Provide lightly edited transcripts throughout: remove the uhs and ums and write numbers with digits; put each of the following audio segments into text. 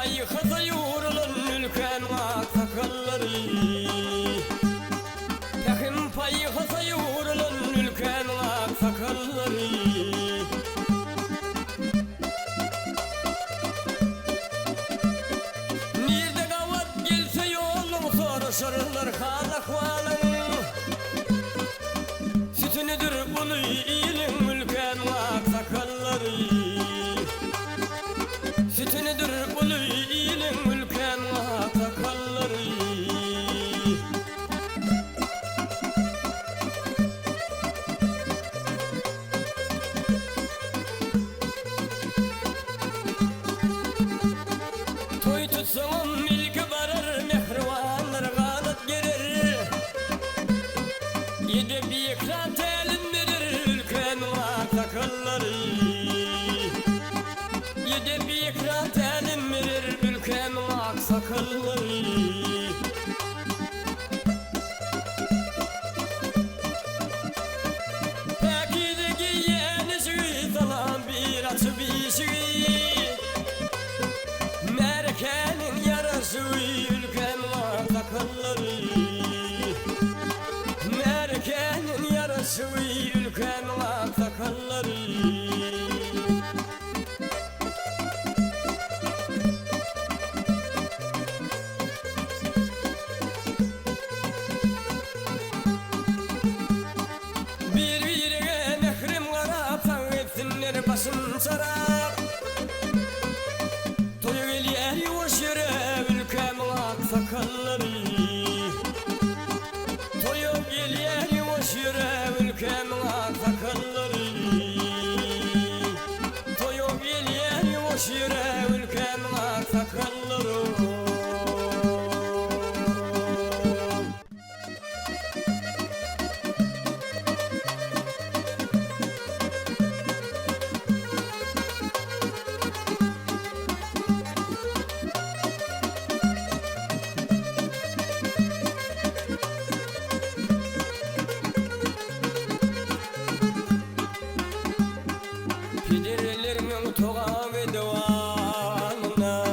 payı kasa yoğrulan ülken aksakalları. Pekim payı kasa yoğrulan ülken aksakalları. Nerede kavat gelse yolun soruşurlar hal ahvalın. Sütünüdür bunu iyilin ülken aksakalları. Sütünüdür bunu iyilin ülken aksakalları. Toy tutsam milki varar mehrivanlar galat gelir. Yedi biyikrat elin verir ülken aksakalları. Yedi biyikrat elin verir ülken aksakalları. Peki de giyeni şüy salam bir açı bir şüy. Merkenin yarası ülken aksakalları. Merkenin yarası ülken aksakalları. Birbirine mehrim karap hepsinler başın sarar. Toyu geliyer yuvaş yere ülkem aksakalları. Toyu geliyer yuvaş yere ülkem aksakalları. Toyu geliyer yuvaş yere ülkem aksakalları. Pidirlerimin toğa ve devanına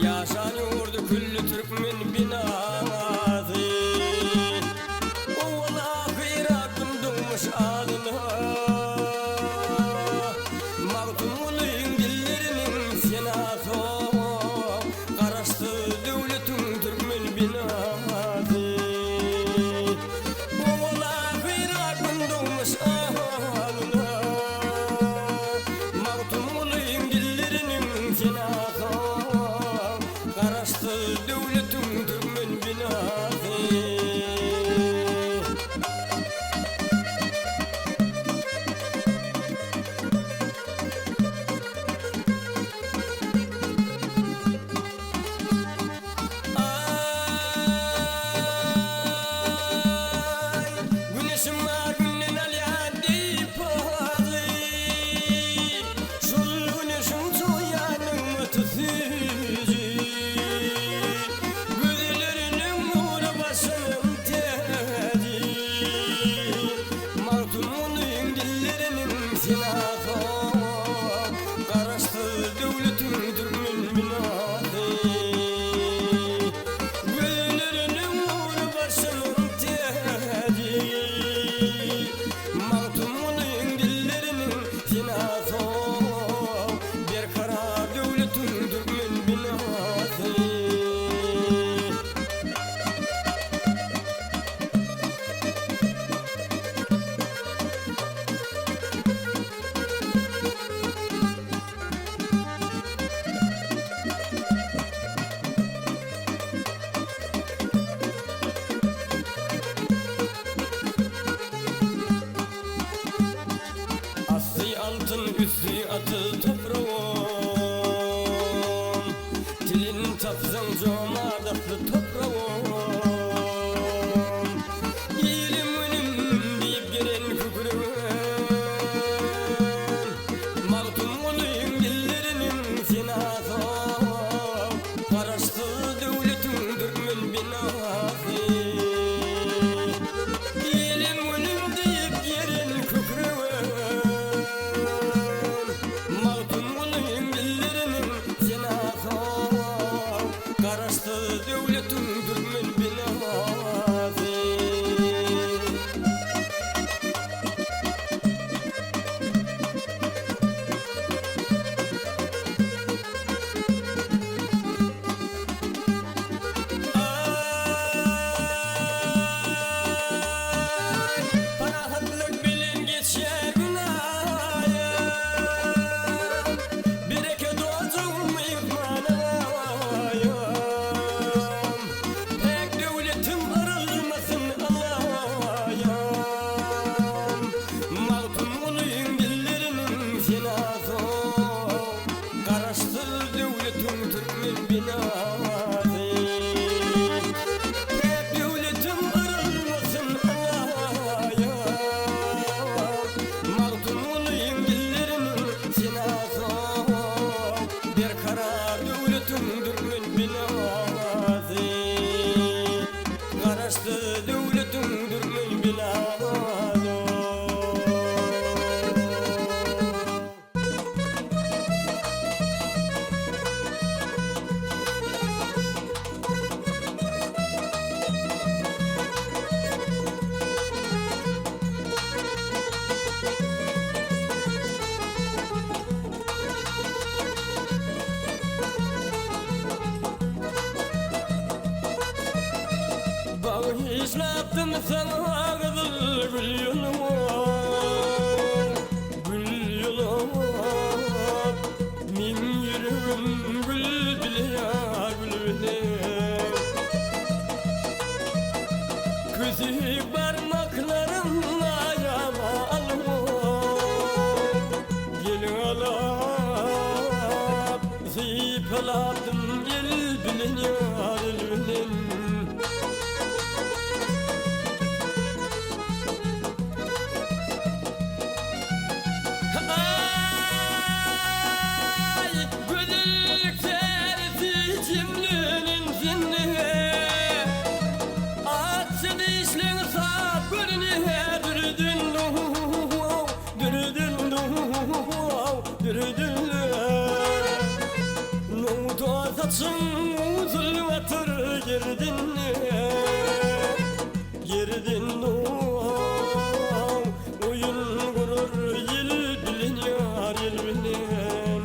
yaşan yurdu küllü Türkmen binası. Oğul ahiratım doğmuş adına. Mağdumuluyum dillerinin senası. Karaştı devletin Türkmen binası. Oğul ahiratım doğmuş adına. Mağdumuluyum dillerinin senası. Karaştı devletin Türkmen binası. Ay, güneşim var günden alyan deyip ağlı. Şol güneşim soyanım ötüsüzü. Gözlerinin nuru başının teci. Mağdumunun dillerinin silahı. Karaştı devletin Türkmen binası. Gözlerinin nuru başının teci. Mağdumunun dillerinin silahı. Bir karar devletin Türkmen binası. Aslı altın üstü atı toprağım. Dilin tapsan comadaklı toprağım. İlim önüm deyip gelen kükrüğüm. Mağdum olayım dillerinin senası. Karaştı devletin Türkmen binası. İlim önüm deyip gelen kükrüğüm. Mağdum olayım dillerinin senası. İzlattım sana kızıl gül yolumu, gül yolumu. Min yüreğim gül biliyor, gül biliyor. Küçük parmaklarımla ayağıma alma, gelin alıp zipaladım, gel bilin yar, el bilin. Saçın uzulvatır girdin, girdin oyun kurur, yel bilin yar, yel bilin.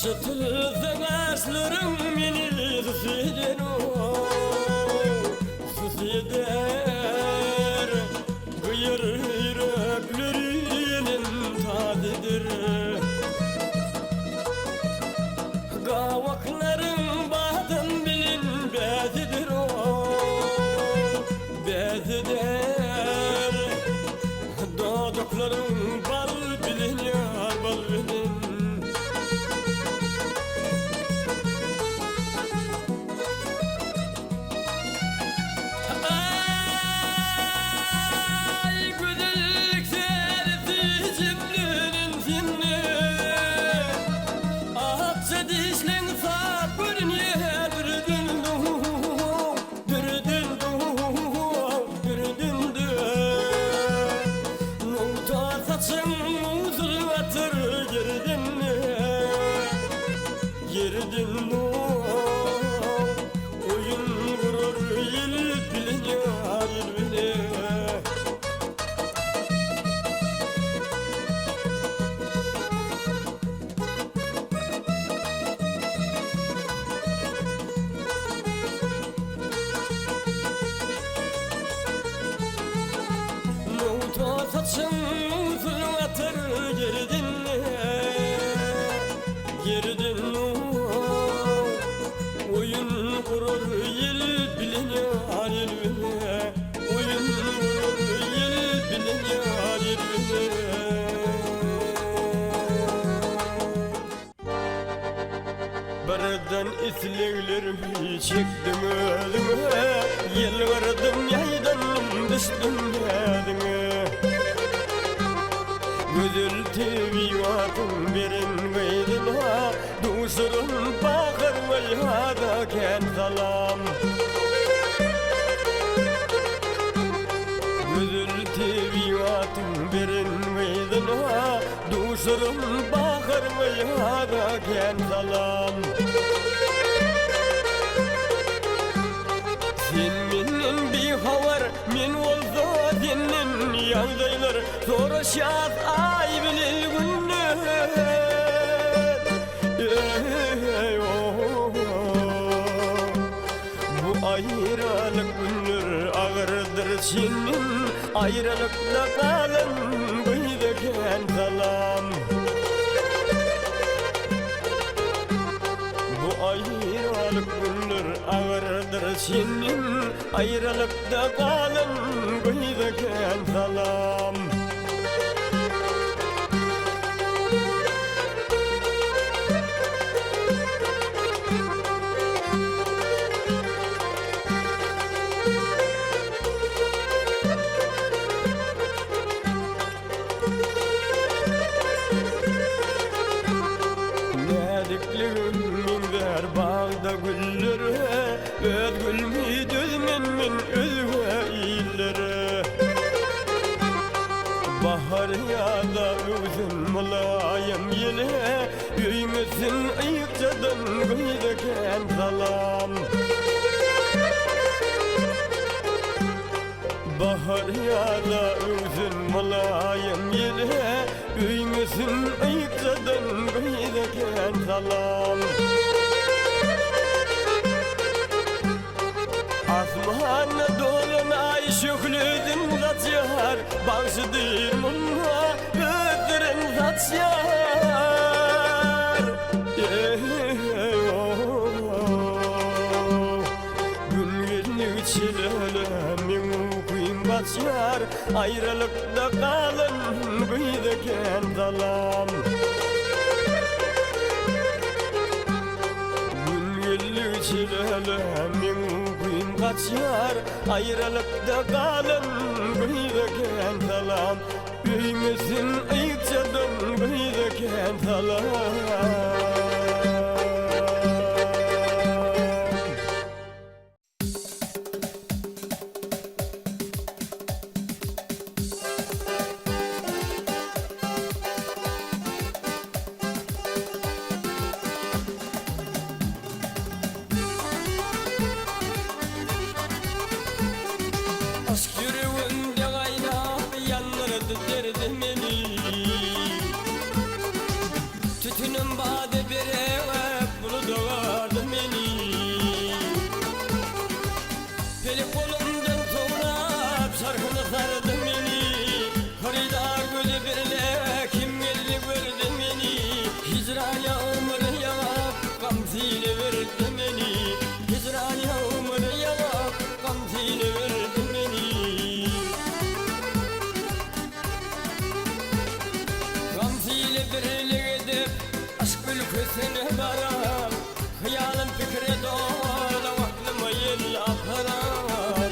Çıtıldı gözlerim beni süsüder, süsüder. Kıyır yüreklerinin tadıdır. Kavakların badın bilin bezidir, bezidir. Dodukların bal bilin yar, bal bilin. Girdin oyun kurur, yel bilin yar, yel bilin. Nota saçın uzulvatır girdin, girdin oyun kurur, yel bilin yar, yel bilin. Oyun kurur, yel bilin yar, yel bilin. Birden isleglerimi çektim özüme, yel vardım yaydan düştüm yadına. Güzel tevivatım birin gaydına, duşurun bakır vayhada ken salam. Güzel tevivatım birin gaydına, duşurun bakır vayhada ken salam. Sen menin bir havar, men olsa senin yağdaylar, soruşat ay bilil günler. Bu ayrılık günler ağırdır senin, ayrılıkta kalın gıydeken salam. Bu ayrılık günler ağırdır senin, ayrılıkta kalın gıydeken salam. Nedikliğimler bağda güllere, öz gülmüydü men özüme iyilere. Bahar ya da özün mulayim yele, yüyme Üymüzün ayıkçadan gıydeken zalam Bahar yada üzün mulayim yere Üymüzün ayıkçadan gıydeken zalam Asmana dolunay şüklüdün zatyar Bağışıdır munna öldürün zatyar Gün gelini çilemin kuyum batyar Ayrılıkta kalın gıydeken zalam Gün gelini çilemin kaçar ayrılıkta kalın gıydeken salam Üymüzün ayıkçadan gıydeken salam Aşk yüreğimde kaynap yanırdı derdim beni Tütünüm bade berek bunu doğardı beni Peli kolumdan soğrap şarkını sardı beni Koridor gözü birle kim geldi gördü beni Hicran yağmuru yağıp gamzile verdi beni Hicran yağmuru yağıp gamzile verdi Seni baram, hıyalım fikre doğru, vaklıma yel aparam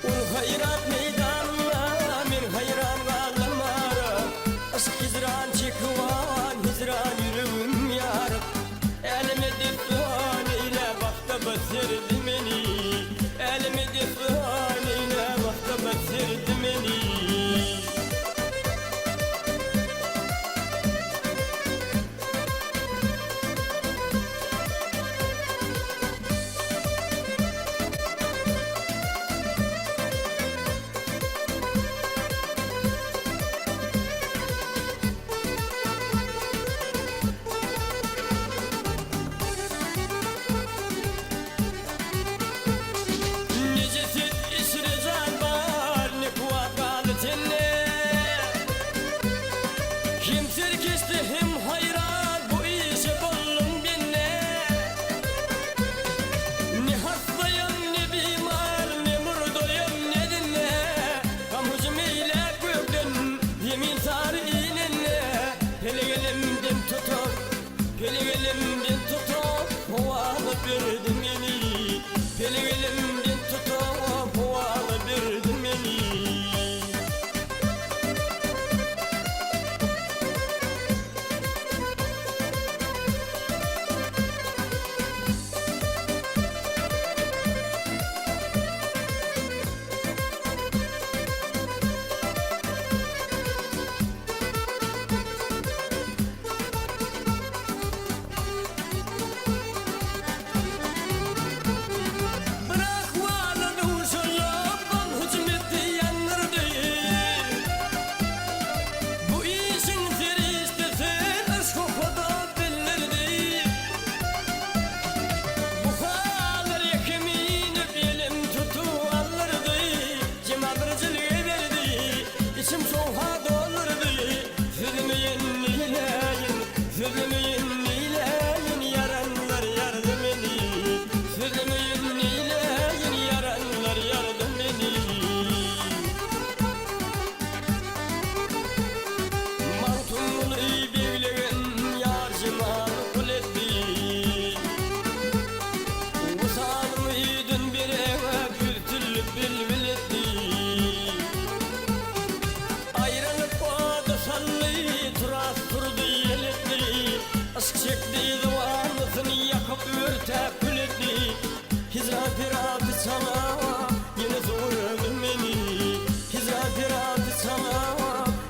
Ul hayrat meydanla, min hayran kaldım arım Aşk hicran çıkıvan, hicran yürüğüm yarım Elime difan ile vakta basirdi beni Elime difan ile vakta basirdi beni Elimden tutup havalı verdin beni Elimden tutup havalı verdin beni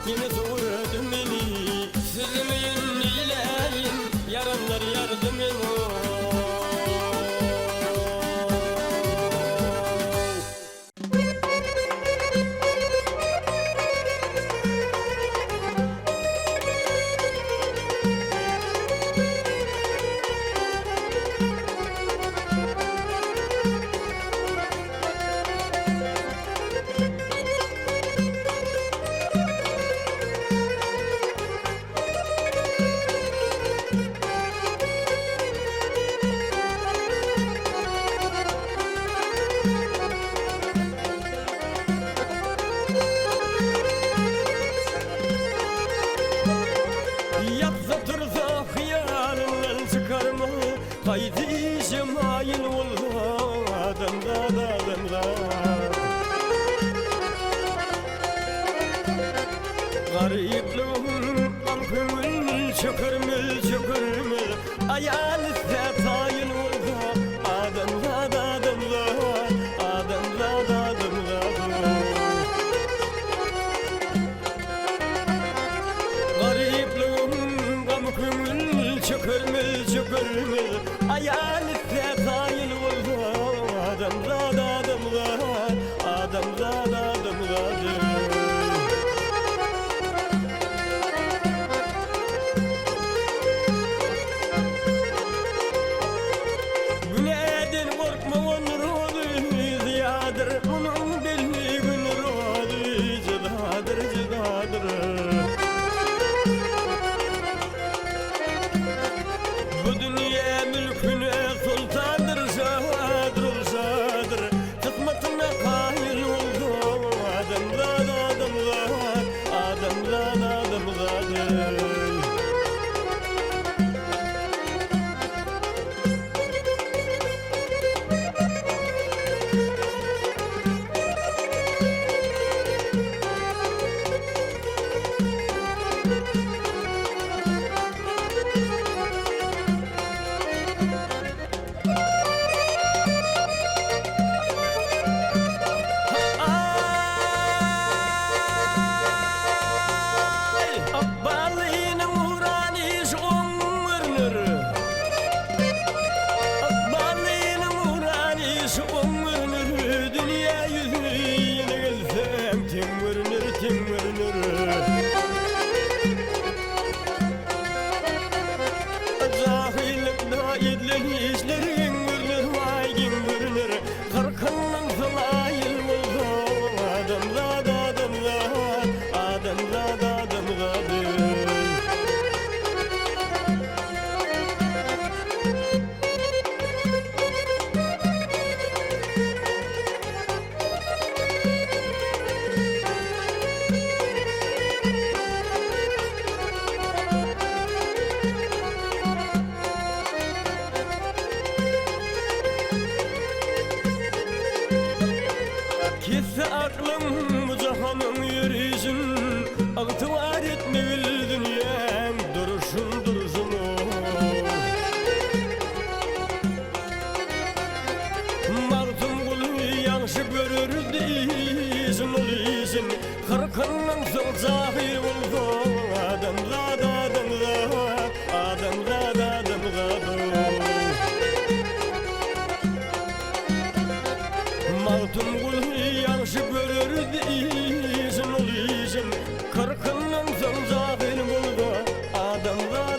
Yine doğradı beni Kesse aklım bu cahanın yeryüzün Ağıtıvar etme bil dünyam duruşun duruşun Martım kulu yanşı görür deyizin ol izin Kırkından soğuk zahir buldu Adamlar Maltum kulu yanşı görür deyizin ol izin Kırkından soğuk zahir buldu Adamlar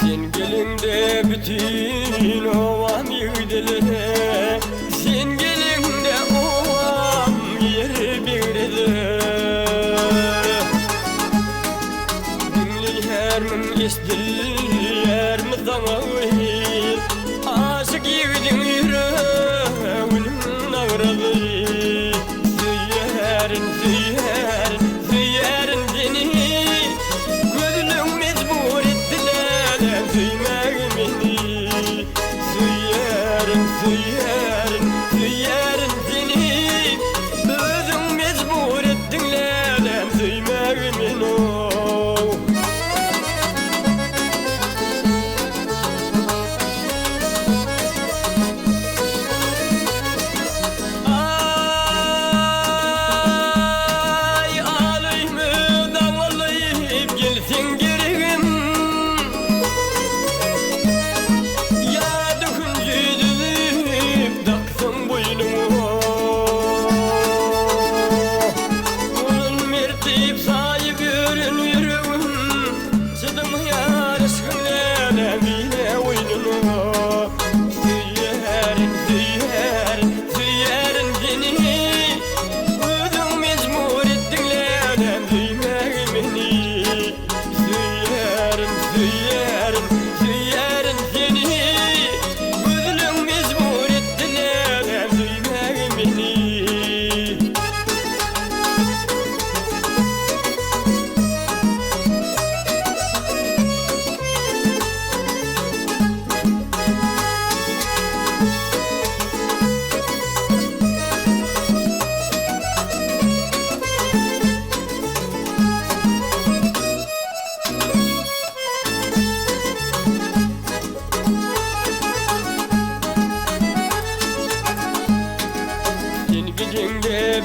Sen gelinde bütün ovam yığdile Sen gelinde ovam yer birde Dinler mi ister mi sana uyur Aşık yığdin yüreğinin ağrılı Süyerin seni Gözlüm mecbur ettiler Süymeğim beni Süyerin seni Gözlüm mecbur ettiler Süymeğim beni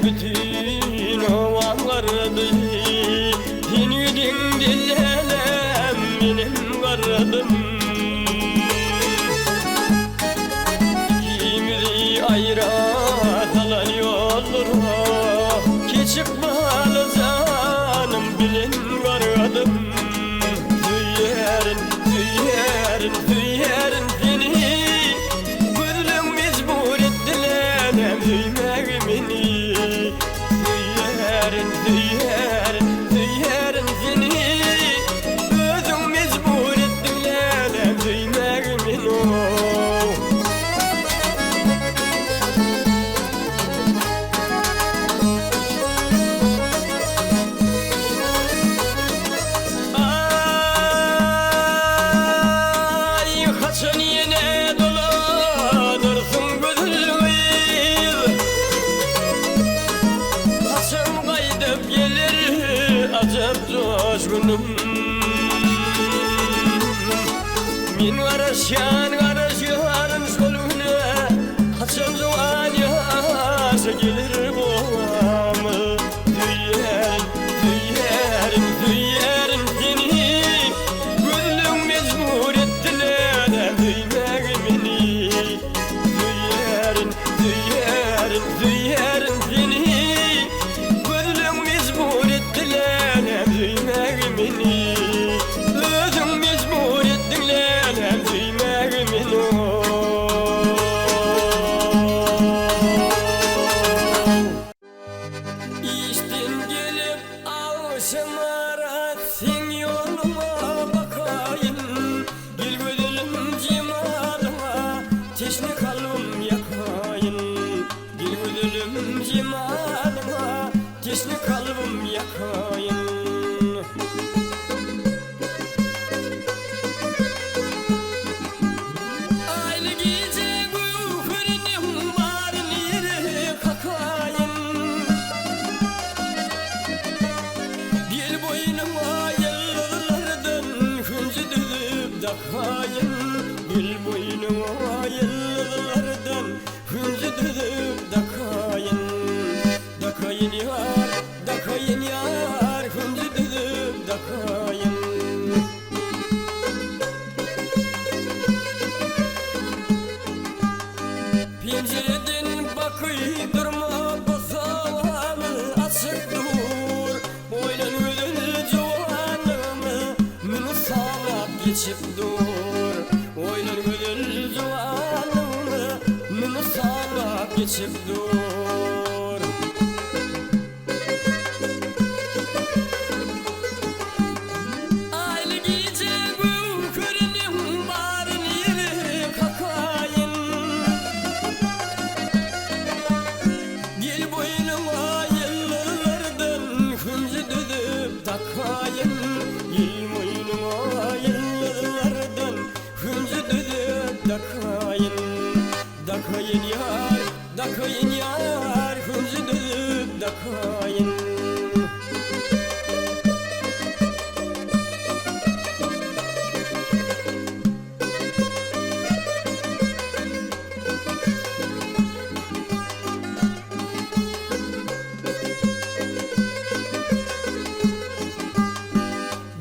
bütün ovam karardı Seni gidin dillelem benim karardım İkimizi ayıratalar yollara Keçik bağlı canım bilin karardım Süyerin seni Gözlüm mecbur ettiler Süymeğim beni Süyerin seni Gözüm mecbur ettiler Süymeğim beni Ay kaçın yine dolanırsın gözlüğü Kaçın kaydıp gelir acep coşkunum Min karışan soluna Kaçın zuan yasa gelir boğamı Süyerin seni Gözlüm mecbur ettiler Süymeğim beni Süyerin seni Gözlüm mecbur ettiler Süymeğim beni Gözüm mecbur ettiler dakayın Gül boynuma yıllardan hüncü düdüm dakayın Dakayın yar, dakayın yar hüncü düdüm dakayın Pencereden bakıy durma bozağımı açık dur Boylan ödül cuvanımı mını sağlap geçip dur Boylan ödül cuvanımı mını sağlap geçip dur Aylı gece gün körünüm barın yeri kakayın Gel boynuma yıllardan hüncü düdüp dakayın Gel boynuma yıllardan hüncü düdüp dakayın Dakayın yar, dakayın yar hüncü düdüp dakayın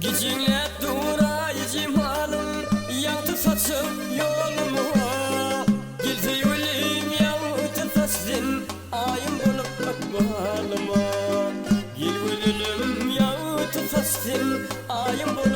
Gicinle duray cimalım Yaktı saçım yoluma Girdi yülim yaktı saçın Ayım bulup bakmalıma Gel yülim yaktı saçın Ayım bulup